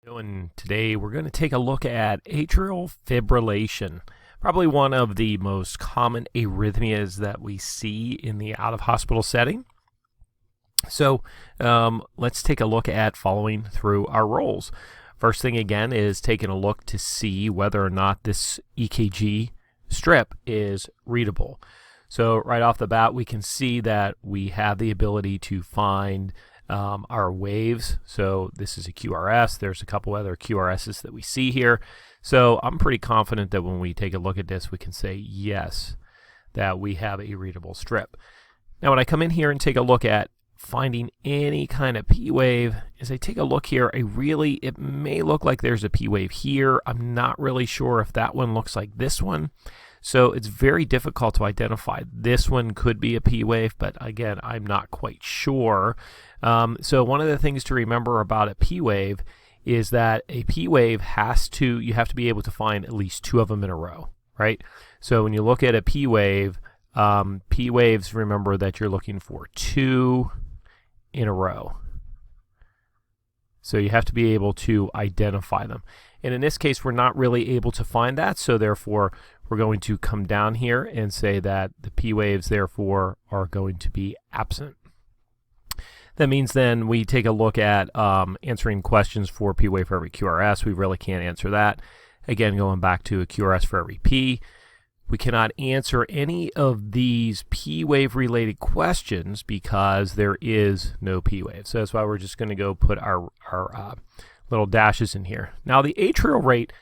And today we're going to take a look at atrial fibrillation, probably one of the most common arrhythmias that we see in the out-of-hospital setting. So let's take a look at following through our roles. First thing again is taking a look to see whether or not this EKG strip is readable. So right off the bat we can see that we have the ability to find our waves. So this is a QRS. There's a couple other QRSs that we see here. So I'm pretty confident that when we take a look at this, we can say yes, that we have a readable strip. Now when I come in here and take a look at finding any kind of P wave, as I take a look here, it may look like there's a P wave here. I'm not really sure if that one looks like this one. So it's very difficult to identify. This one could be a P wave, but again, I'm not quite sure. So one of the things to remember about a P wave is that a P wave you have to be able to find at least two of them in a row, right? So when you look at a P wave, P waves, remember that you're looking for two in a row. So you have to be able to identify them. And in this case, we're not really able to find that, so therefore we're going to come down here and say that the P waves therefore are going to be absent. That means then we take a look at answering questions for P wave for every QRS. We really can't answer that. Again, going back to a QRS for every P. We cannot answer any of these P wave related questions because there is no P wave. So that's why we're just going to go put our little dashes in here. Now the atrial rate,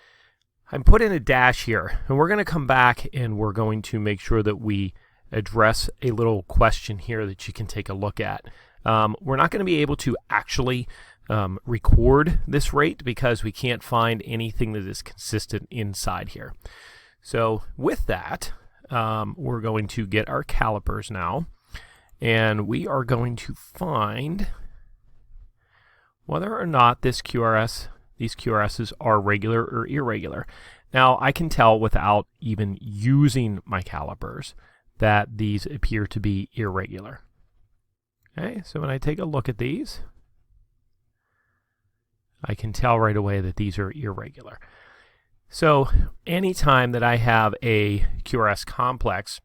I'm putting a dash here, and we're going to come back and we're going to make sure that we address a little question here that you can take a look at. We're not going to be able to actually record this rate because we can't find anything that is consistent inside here. So with that, we're going to get our calipers now, and we are going to find whether or not these QRSs are regular or irregular. Now I can tell without even using my calipers that these appear to be irregular. Okay, so when I take a look at these, I can tell right away that these are irregular. So anytime that I have a QRS complex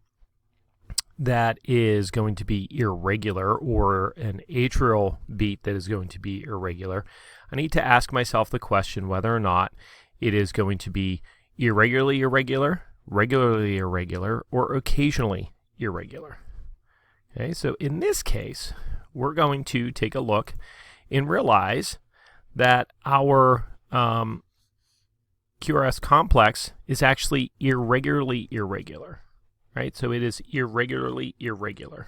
that is going to be irregular, or an atrial beat that is going to be irregular, I need to ask myself the question whether or not it is going to be irregularly irregular, regularly irregular, or occasionally irregular. Okay, so in this case, we're going to take a look and realize that our QRS complex is actually irregularly irregular, right? So it is irregularly irregular.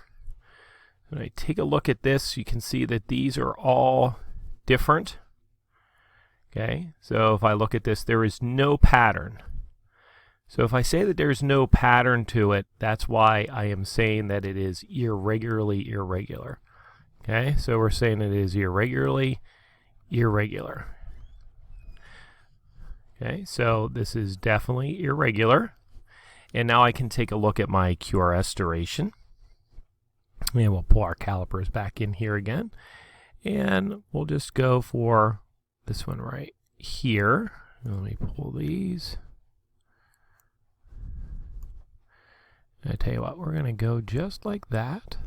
When I take a look at this, you can see that these are all different. Okay, so if I look at this, there is no pattern. So if I say that there's no pattern to it, that's why I am saying that it is irregularly irregular. Okay, so we're saying it is irregularly irregular. Okay, so this is definitely irregular. And now I can take a look at my Qrs duration. And we'll pull our calipers back in here again. And we'll just go for this one right here. Let me pull these. I tell you what, we're going to go just like that.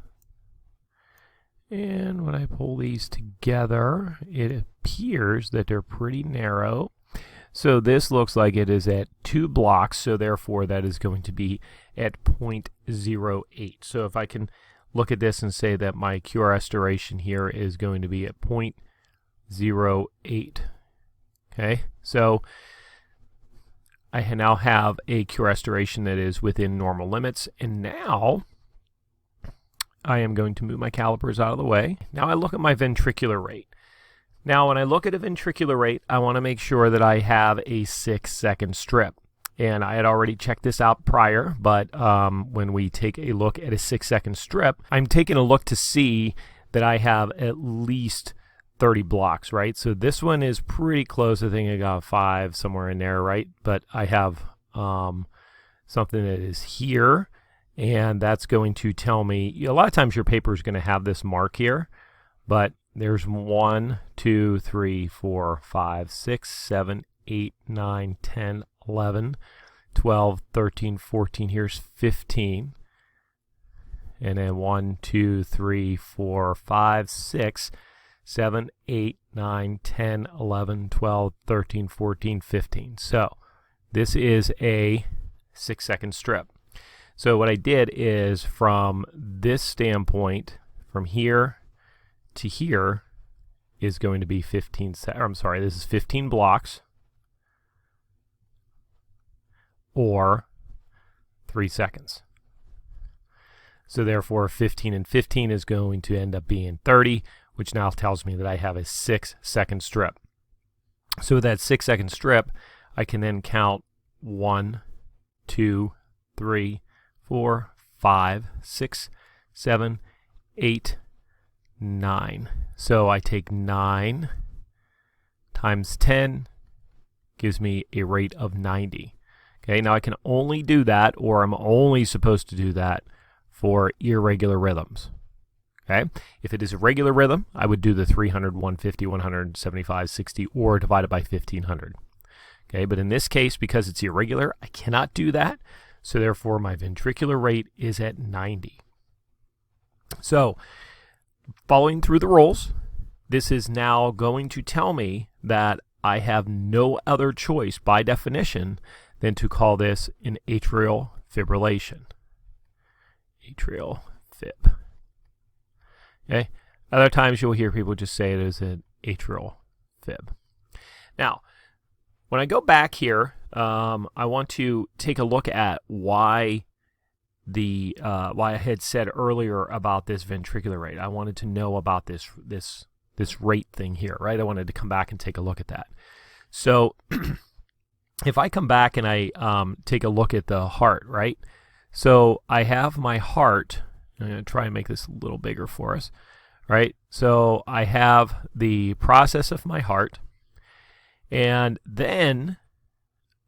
And when I pull these together, it appears that they're pretty narrow. So this looks like it is at 2 blocks, so therefore that is going to be at 0.08. So if I can look at this and say that my QRS duration here is going to be at 0.08. Okay, so I now have a QRS duration that is within normal limits, and now I am going to move my calipers out of the way. Now I look at my ventricular rate. Now when I look at a ventricular rate, I want to make sure that I have a 6-second strip. And I had already checked this out prior, but when we take a look at a 6-second strip, I'm taking a look to see that I have at least 30 blocks, right? So this one is pretty close. I think I got 5 somewhere in there, right? But I have something that is here, and that's going to tell me, a lot of times your paper is going to have this mark here, but there's 1, 2, 3, 4, 5, 6, 7, 8, 9, 10, 11, 12, 13, 14. Here's 15. And then 1, 2, 3, 4, 5, 6, 7, 8, 9, 10, 11, 12, 13, 14, 15. So this is a 6-second strip. So what I did is from this standpoint, from here to here is going to be 15 this is 15 blocks or 3 seconds. So therefore 15 and 15 is going to end up being 30, which now tells me that I have a 6-second strip. So with that 6-second strip, I can then count 1, 2, 3, 4, 5, 6, 7, 8, 9. So I take 9 times 10 gives me a rate of 90. Okay, now I can only do that, or I'm only supposed to do that for irregular rhythms. Okay, if it is a regular rhythm, I would do the 300, 150, 175, 60, or divide it by 1500. Okay, but in this case, because it's irregular, I cannot do that. So therefore, my ventricular rate is at 90. So, following through the rules, this is now going to tell me that I have no other choice by definition than to call this an atrial fibrillation. Atrial fib. Okay. Other times you'll hear people just say it as an atrial fib. Now, when I go back here, I want to take a look at why I had said earlier about this ventricular rate. I wanted to know about this rate thing here, right? I wanted to come back and take a look at that. So if I come back and I take a look at the heart, right? So I have my heart. I'm going to try and make this a little bigger for us, right? So I have the process of my heart, and then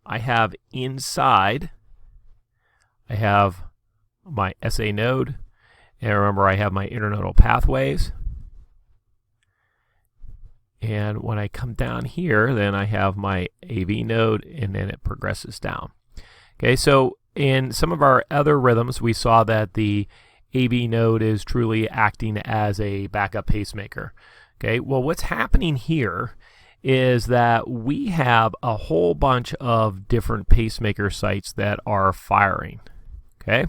I have inside, I have my SA node, and remember I have my internodal pathways. And when I come down here, then I have my AV node, and then it progresses down. Okay, so in some of our other rhythms, we saw that the AV node is truly acting as a backup pacemaker. Okay, well, what's happening here is that we have a whole bunch of different pacemaker sites that are firing. Okay,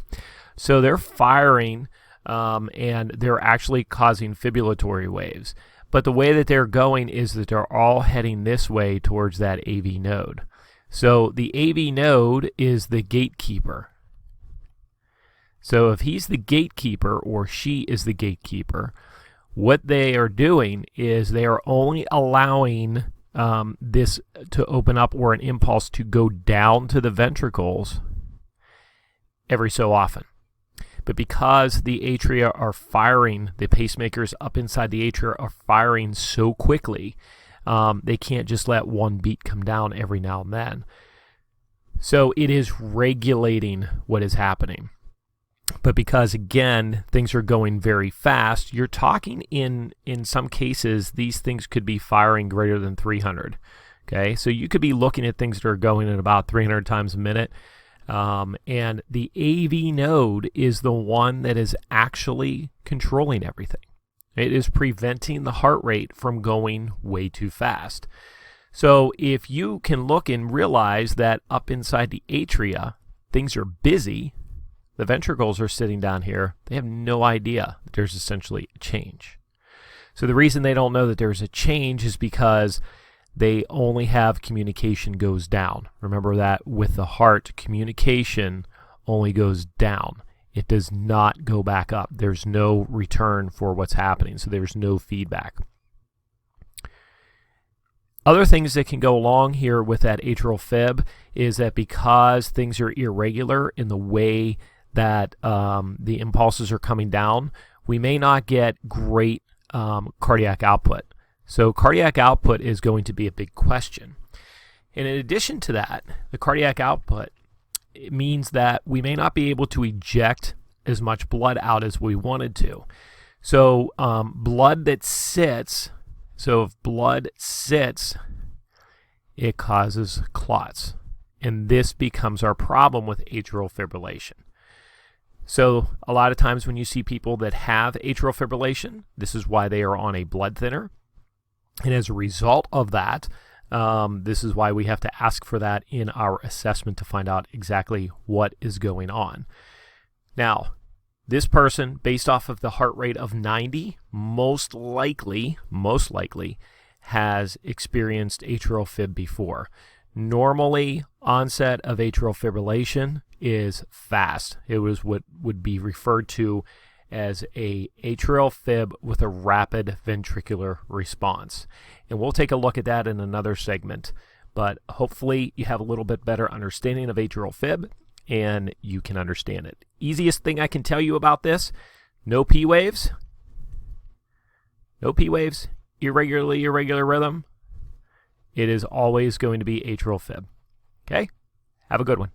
so they're firing and they're actually causing fibrillatory waves. But the way that they're going is that they're all heading this way towards that AV node. So the AV node is the gatekeeper. So if he's the gatekeeper or she is the gatekeeper, what they are doing is they are only allowing this to open up, or an impulse to go down to the ventricles every so often. But because the atria are firing, the pacemakers up inside the atria are firing so quickly, they can't just let one beat come down every now and then. So it is regulating what is happening. But because, again, things are going very fast, you're talking in some cases, these things could be firing greater than 300. Okay, so you could be looking at things that are going at about 300 times a minute. And the AV node is the one that is actually controlling everything. It is preventing the heart rate from going way too fast. So if you can look and realize that up inside the atria, things are busy, the ventricles are sitting down here, they have no idea that there's essentially a change. So the reason they don't know that there's a change is because they only have communication goes down. Remember that with the heart, communication only goes down. It does not go back up. There's no return for what's happening, so there's no feedback. Other things that can go along here with that atrial fib is that because things are irregular in the way that the impulses are coming down, we may not get great cardiac output. So cardiac output is going to be a big question. And in addition to that, the cardiac output, it means that we may not be able to eject as much blood out as we wanted to. So blood that sits So if blood sits, it causes clots. And this becomes our problem with atrial fibrillation. So a lot of times when you see people that have atrial fibrillation, this is why they are on a blood thinner. And as a result of that, this is why we have to ask for that in our assessment to find out exactly what is going on. Now, this person, based off of the heart rate of 90, most likely has experienced atrial fib before. Normally, onset of atrial fibrillation is fast. It was what would be referred to as a atrial fib with a rapid ventricular response. And we'll take a look at that in another segment. But hopefully you have a little bit better understanding of atrial fib and you can understand it. Easiest thing I can tell you about this, no P waves, irregular rhythm. It is always going to be atrial fib. Okay? Have a good one.